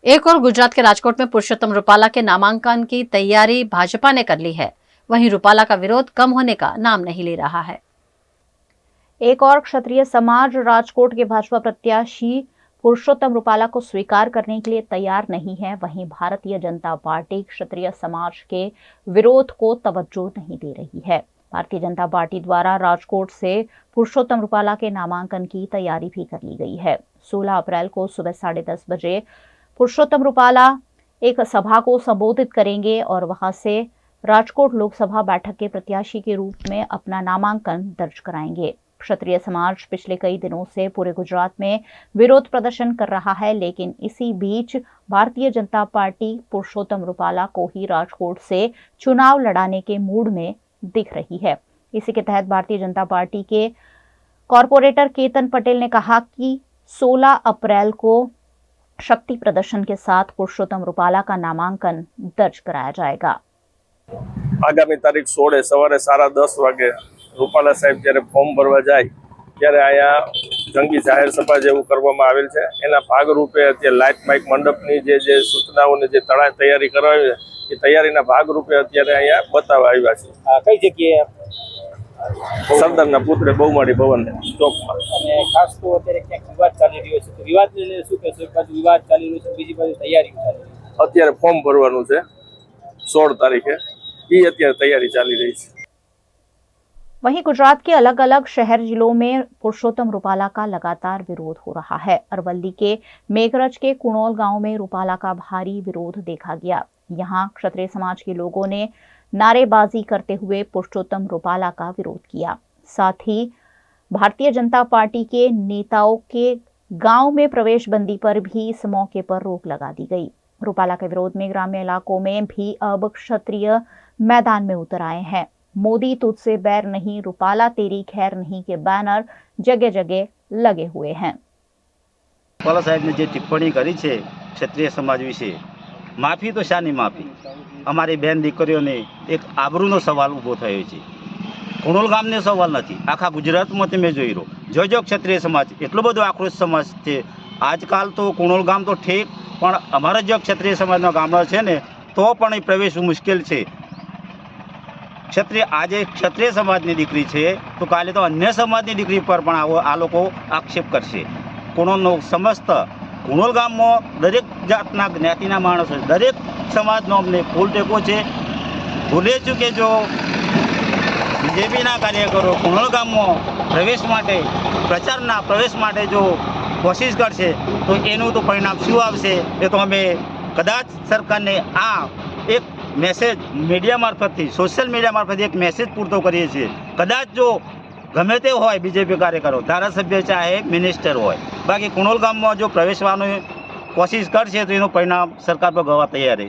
एक और गुजरात के राजकोट में पुरुषोत्तम रूपाला के नामांकन की तैयारी भाजपा ने कर ली है। वहीं रूपाला का विरोध कम होने का नाम नहीं ले रहा है। एक और क्षत्रिय समाज राजकोट के भाजपा प्रत्याशी पुरुषोत्तम रूपाला को स्वीकार करने के लिए तैयार नहीं है। वहीं भारतीय जनता पार्टी क्षत्रिय समाज के विरोध को तवज्जो नहीं दे रही है। भारतीय जनता पार्टी द्वारा राजकोट से पुरुषोत्तम रूपाला के नामांकन की तैयारी भी कर ली गई है। 16 अप्रैल को सुबह 10:30 बजे पुरुषोत्तम रूपाला एक सभा को संबोधित करेंगे और वहां से राजकोट लोकसभा बैठक के प्रत्याशी के रूप में अपना नामांकन दर्ज कराएंगे। क्षत्रिय समाज पिछले कई दिनों से पूरे गुजरात में विरोध प्रदर्शन कर रहा है, लेकिन इसी बीच भारतीय जनता पार्टी पुरुषोत्तम रूपाला को ही राजकोट से चुनाव लड़ाने के मूड में दिख रही है। इसी के तहत भारतीय जनता पार्टी के कॉरपोरेटर केतन पटेल ने कहा कि 16 अप्रैल को शक्ति प्रदर्शन के साथ पुरुषोत्तम रूपाला का नामांकन दर्ज कराया जाएगा। आगामी तारीख 16 सवारे 10:30 वागे रूपाला साहेब જ્યારે ફોર્મ ભરવા જાય ત્યારે અહીંયા જંગી જાહેર સભા જેવું કરવામાં આવેલ છે। એના ભાગરૂપે અત્યારે લાઇટ માઇક મંડપની જે સૂચનાઓને જે તૈયારી કરાવી છે એ તૈયારીના ભાગરૂપે અત્યારે અહીંયા બતાવવા આવ્યા છે। કઈ જગ્યાએ? સરદારના પુત્રે બહુમાળી ભવન ચોકમાં। અને ખાસ તો અત્યારે ક્યાંક વિવાદ ચાલી રહ્યો છે, તો વિવાદને લઈને શું કહેશો? એક બાજુ વિવાદ ચાલી રહ્યો છે, બીજી બાજુ તૈયારી ચાલી રહી છે। અત્યારે ફોર્મ ભરવાનું છે 16 तारीखे, ये અત્યારે તૈયારી ચાલી રહી છે। वहीं गुजरात के अलग अलग शहर जिलों में पुरुषोत्तम रूपाला का लगातार विरोध हो रहा है। अरवली के मेघरज के कुणोल गांव में रूपाला का भारी विरोध देखा गया। यहां क्षत्रिय समाज के लोगों ने नारेबाजी करते हुए पुरुषोत्तम रूपाला का विरोध किया। साथ ही भारतीय जनता पार्टी के नेताओं के गांव में प्रवेश बंदी पर भी इस मौके पर रोक लगा दी गई। रूपाला के विरोध में ग्रामीण इलाकों में भी अब क्षत्रिय मैदान में उतर आए हैं। मोदी तुझसे बैर नहीं, रूपाला तेरी खैर नहीं के बैनर जगह जगह लगे हुए हैं। रूपाला साहेब ने जो टिप्पणी करी है क्षत्रिय समाज विषे, माफी तो शानी माफी। अमारी बेन दीकरीओने एक आबरूनो सवाल ऊभो थयो छे। कुणोल गामने सवाल नहीं, आखा गुजरात में तमे जोई लो जो क्षत्रिय समाज एटलो बधो आक्रोश समाज है। आजकल तो कुणोल गाम तो ठीक, पण अमारा जो क्षत्रिय समाजनो गामडो छे ने तो पण प्रवेश मुश्किल है। क्षत्रिय आज क्षत्रिय समाजनी दीकरी है तो काले तो अन्य समाजनी दीकरी पर पण आ लोको आक्षेप करशे। कुणोलनो समस्त कुणोल गाम में दरेक जातना ज्ञातिना माणसो दरेक समाजनो अमने फूल टेको छे। भूले चूके जो बीजेपीना कार्यकरो कुणोल गाम में प्रवेश माटे प्रचारना प्रवेश माटे जो कोशिश करशे तो एनुं तो परिणाम शुं आवशे ए तो अमे कदाच सरकारने आ एक मैसेज मीडिया मार्फत थी सोशल मीडिया मार्फत एक मैसेज पूरतो करीए छीए। कदाच जो गमे ते होय बीजेपी कार्यकरो धारासभ्य चाहे मिनिस्टर होय, बाकी कुणोल गाम में जो प्रवेशवानी कोशिश करशे तो एनुं परिणाम सरकार पर गवा तैयार है।